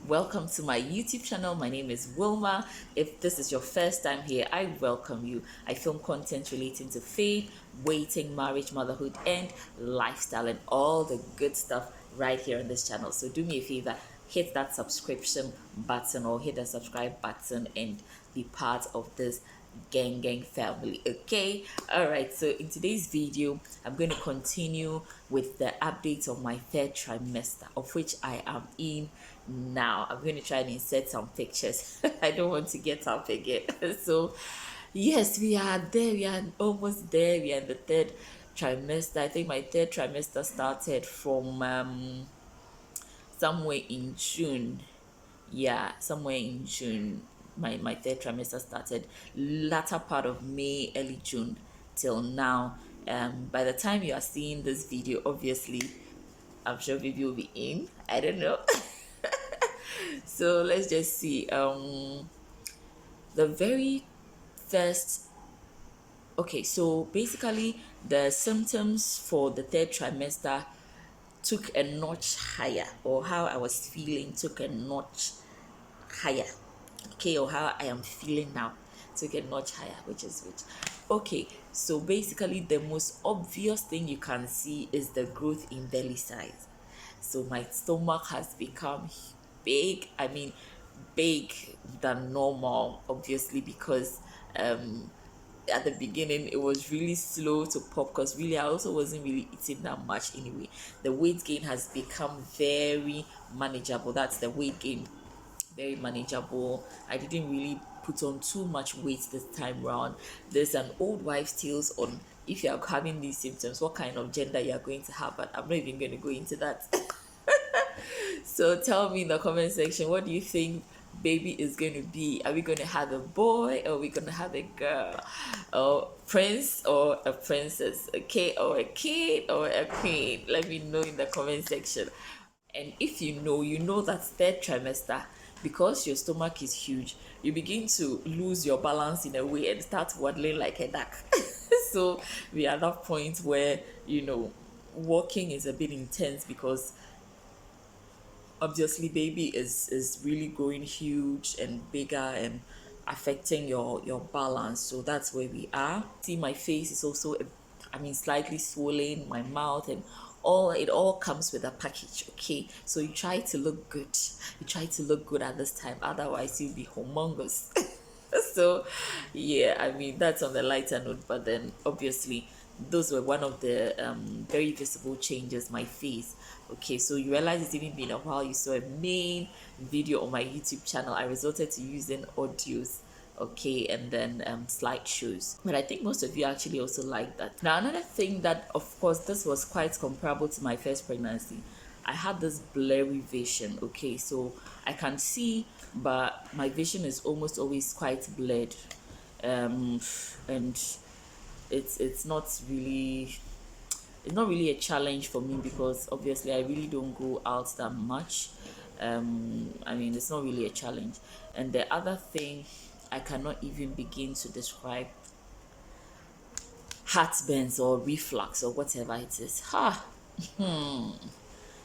Welcome to my YouTube channel. My name is Wilma. If this is your first time here, I welcome you. I film content relating to faith, waiting, marriage, motherhood, and lifestyle, and all the good stuff right here on this channel. So do me a favor, hit that subscription button or hit the subscribe button and be part of this gang family. Okay, all right, so in today's video I'm going to continue with the updates of my third trimester, of which I am in now. I'm going to try and insert some pictures. I don't want to get up again. So yes, we are there, we are almost there. We are in the third trimester. I think my third trimester started from somewhere in June. Yeah, somewhere in June. My third trimester started latter part of May, early June till now. By the time you are seeing this video, obviously I'm sure baby will be in. I don't know. So let's just see. The very first, okay, so basically the symptoms for the third trimester took a notch higher, or how I was feeling took a notch higher. Okay, or how I am feeling now took a notch higher, which is which. Okay, so basically the most obvious thing you can see is the growth in belly size. So my stomach has become big. I mean, big than normal, obviously, because at the beginning it was really slow to pop, because really I also wasn't really eating that much anyway. The weight gain has become very manageable. That's the weight gain, very manageable. I didn't really put on too much weight this time round. There's an old wives' tales on if you are having these symptoms, what kind of gender you are going to have, but I'm not even going to go into that. So tell me in the comment section, what do you think baby is going to be? Are we going to have a boy, or are we going to have a girl, or prince or a princess, okay, or a kid or a queen? Let me know in the comment section. And if you know, you know that third trimester, because your stomach is huge, you begin to lose your balance in a way and start waddling like a duck. So we are at that point where, walking is a bit intense, because obviously baby is really growing huge and bigger and affecting your balance. So that's where we are. See, my face is also slightly swollen, my mouth, and all comes with a package. Okay, so you try to look good, at this time, otherwise you'll be humongous. So yeah, that's on the lighter note, but then obviously those were one of the very visible changes my face. Okay, so you realize it's even been a while you saw a main video on my YouTube channel. I resorted to using audios, okay, and then slideshows, but I think most of you actually also like that. Now another thing that, of course, this was quite comparable to my first pregnancy. I had this blurry vision. Okay, so I can see, but my vision is almost always quite blurred, and it's not really a challenge for me, because obviously I really don't go out that much. It's not really a challenge. And the other thing, I cannot even begin to describe heartburns or reflux or whatever it is.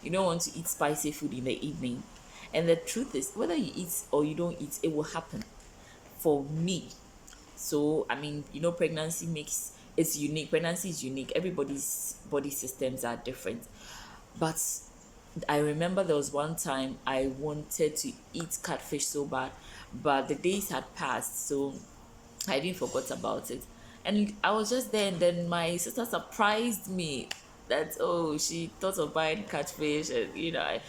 You don't want to eat spicy food in the evening, and the truth is, whether you eat or you don't eat, it will happen for me. So pregnancy makes it's unique. Pregnancy is unique. Everybody's body systems are different. But I remember there was one time I wanted to eat catfish so bad, but the days had passed, so I even forgot about it. And I was just there, and then my sister surprised me that, oh, she thought of buying catfish, and I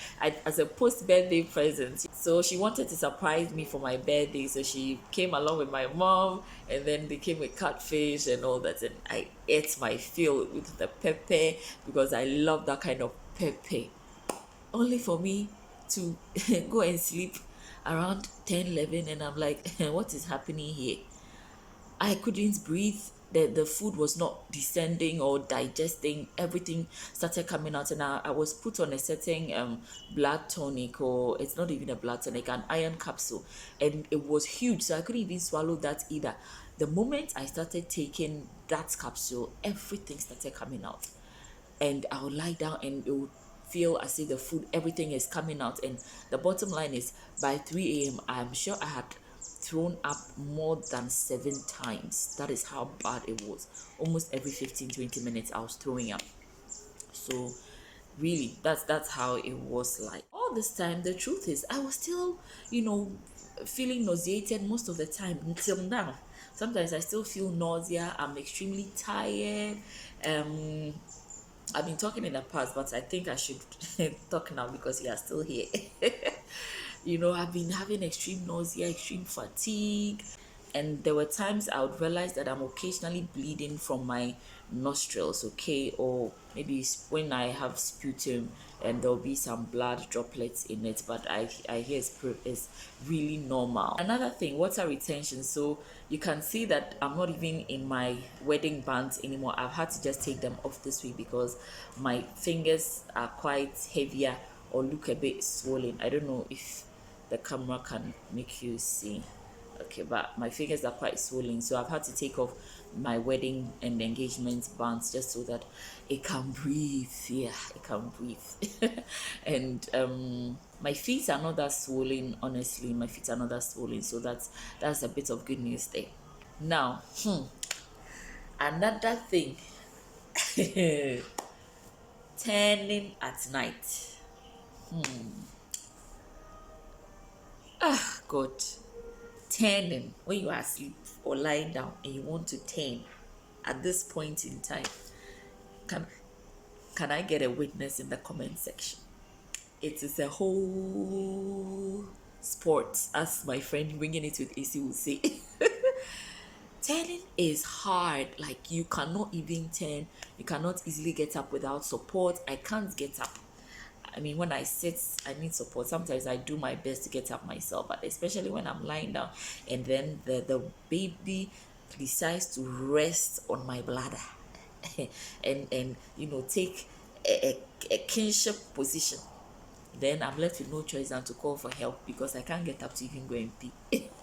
as a post birthday present. So she wanted to surprise me for my birthday, so she came along with my mom, and then they came with catfish and all that, and I ate my fill with the pepper, because I love that kind of pepper. Only for me to go and sleep around 10, 11, and I'm like, what is happening here? I couldn't breathe. The food was not descending or digesting. Everything started coming out, and I was put on a certain blood tonic, or it's not even a blood tonic, an iron capsule, and it was huge, so I couldn't even swallow that either. The moment I started taking that capsule, everything started coming out, and I would lie down and it would feel as if the food, everything is coming out. And the bottom line is, by 3 a.m., I'm sure I had thrown up more than 7 times. That is how bad it was. Almost every 15-20 minutes, I was throwing up. So really, that's how it was like. All this time, the truth is, I was still, feeling nauseated most of the time until now. Sometimes I still feel nausea. I'm extremely tired. um I've been talking in the past, but I think I should talk now because you are still here. I've been having extreme nausea, extreme fatigue, and there were times I would realize that I'm occasionally bleeding from my nostrils, okay, or maybe when I have sputum and there'll be some blood droplets in it, but I hear it's really normal. Another thing, water retention. So you can see that I'm not even in my wedding bands anymore. I've had to just take them off this week because my fingers are quite heavier or look a bit swollen. I don't know if the camera can make you see. Okay, but my fingers are quite swollen, so I've had to take off my wedding and engagement bands just so that it can breathe. Yeah, it can breathe. And my feet are not that swollen. Honestly, my feet are not that swollen, so that's a bit of good news there. Now, another thing, turning at night. God, turning when you are asleep or lying down and you want to turn at this point in time. Can can I get a witness in the comment section? It is a whole sport, as my friend Winging It with AC will say. Turning is hard. Like, you cannot even turn. You cannot easily get up without support. I can't get up. I mean, when I sit, I need support. Sometimes I do my best to get up myself, but especially when I'm lying down and then the baby decides to rest on my bladder and take a kinship position, then I'm left with no choice than to call for help because I can't get up to even go and pee.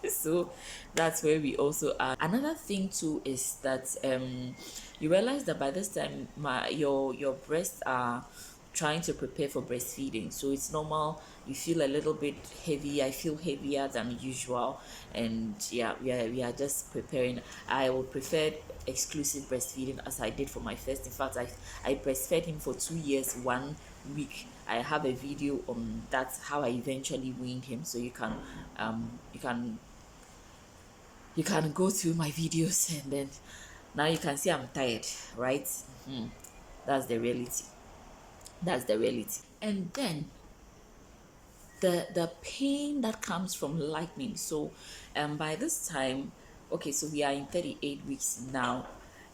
So that's where we also are. Another thing too is that you realize that by this time your breasts are trying to prepare for breastfeeding, so it's normal you feel a little bit heavy. I feel heavier than usual, and yeah, we are just preparing. I would prefer exclusive breastfeeding as I did for my first. In fact, I breastfed him for 2 years 1 week. I have a video on that, how I eventually weaned him, so you can you can go through my videos, and then now you can see I'm tired, right? That's the reality. That's the reality. And then the pain that comes from lightning. So by this time, okay, so we are in 38 weeks now.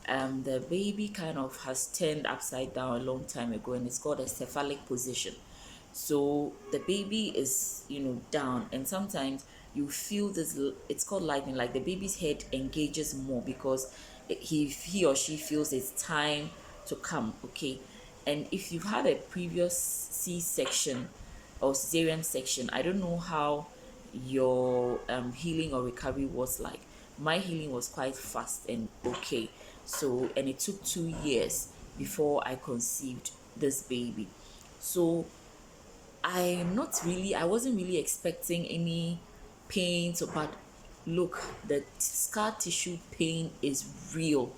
The baby kind of has turned upside down a long time ago, and it's called a cephalic position. So the baby is, down, and sometimes you feel this. It's called lightning. Like, the baby's head engages more because he or she feels it's time to come. Okay, and if you've had a previous C-section or cesarean section, I don't know how your healing or recovery was like. My healing was quite fast and okay. So, and it took 2 years before I conceived this baby. So I wasn't really expecting any pain. So, but look, the scar tissue pain is real.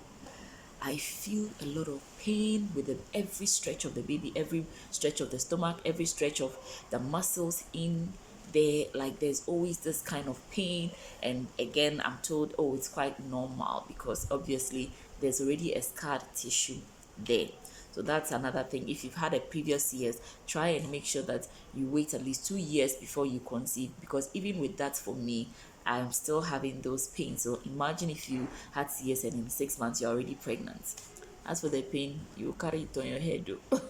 I feel a lot of pain with every stretch of the baby, every stretch of the stomach, every stretch of the muscles in there. Like, there's always this kind of pain. And again, I'm told, oh, it's quite normal because obviously there's already a scar tissue there. So that's another thing. If you've had a previous years, try and make sure that you wait at least 2 years before you conceive, because even with that, for me, I'm still having those pains. So imagine if you had CS and in 6 months you're already pregnant. As for the pain, you carry it on your head. Though.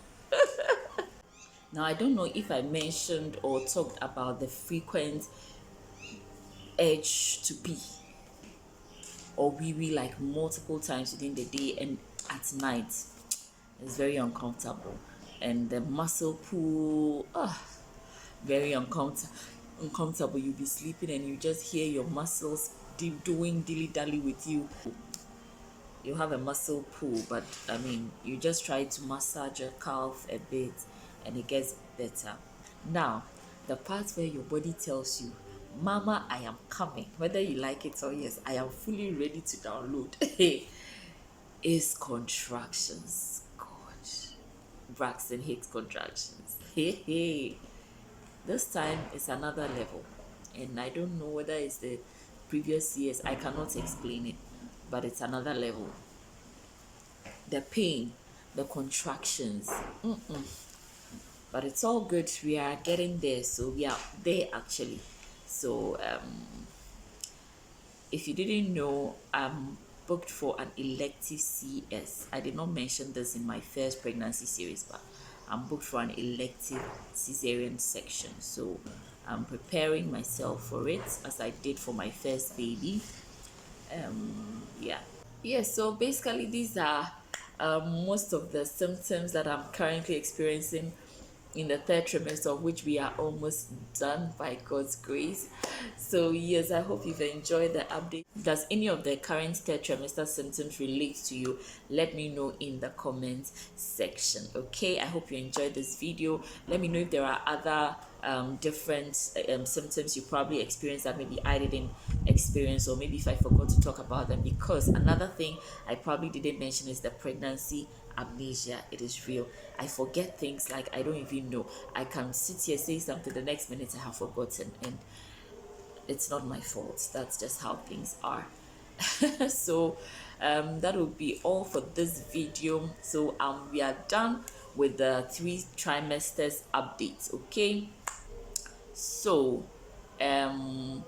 Now, I don't know if I mentioned or talked about the frequent urge to pee or wee like multiple times within the day and at night. It's very uncomfortable. And the muscle pull, very uncomfortable. You'll be sleeping and you just hear your muscles doing dilly dally with you. You have a muscle pull, but I mean, you just try to massage your calf a bit and it gets better. Now, the part where your body tells you, Mama, I am coming, whether you like it or yes, I am fully ready to download, is contractions. God, Braxton hates contractions. This time it's another level, and I don't know whether it's the previous years. I cannot explain it, but it's another level. The pain, the contractions, but it's all good. We are getting there, so we are there actually. So if you didn't know, I'm booked for an elective CS. I did not mention this in my first pregnancy series, but I'm booked for an elective cesarean section. So I'm preparing myself for it as I did for my first baby. Yeah. Yes, so basically, these are most of the symptoms that I'm currently experiencing in the third trimester, of which we are almost done by God's grace. So, yes, I hope you've enjoyed the update. Does any of the current third trimester symptoms relate to you? Let me know in the comments section. Okay, I hope you enjoyed this video. Let me know if there are other different symptoms you probably experienced that maybe I didn't experience, or maybe if I forgot to talk about them, because another thing I probably didn't mention is the pregnancy amnesia. It is real. I forget things, like I don't even know. I can sit here, say something, the next minute I have forgotten, and it's not my fault. That's just how things are. So that will be all for this video. So we are done with the 3 trimesters updates. Okay, so um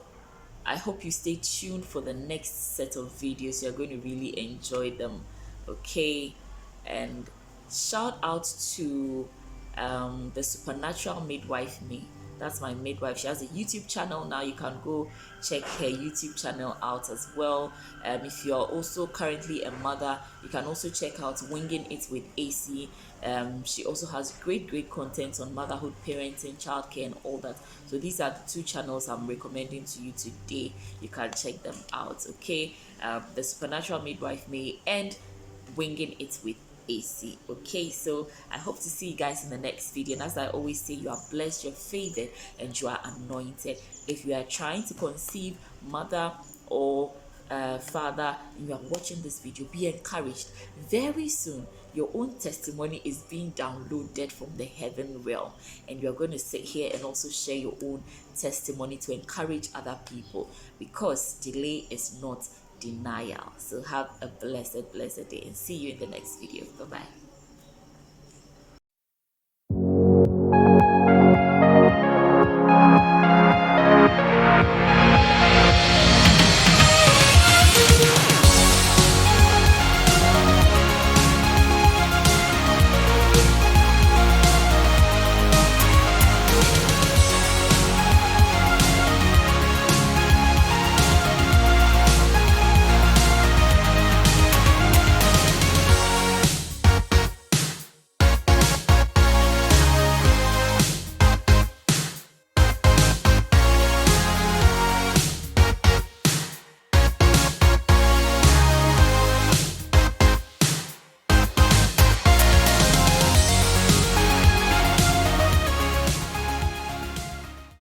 I hope you stay tuned for the next set of videos. You're going to really enjoy them. Okay, and shout out to the supernatural midwife me. That's my midwife. She has a YouTube channel now. You can go check her YouTube channel out as well. If you're also currently a mother, you can also check out Winging It with AC. She also has great content on motherhood, parenting, childcare, and all that. So these are the 2 channels I'm recommending to you today. You can check them out. Okay, the supernatural midwife May and Winging It with AC. Okay, so I hope to see you guys in the next video. And as I always say, you are blessed, you're favored, and you are anointed. If you are trying to conceive, mother or father, you are watching this video, be encouraged. Very soon your own testimony is being downloaded from the heaven realm, and you're going to sit here and also share your own testimony to encourage other people, because delay is not denial. So have a blessed day, and see you in the next video. Bye bye.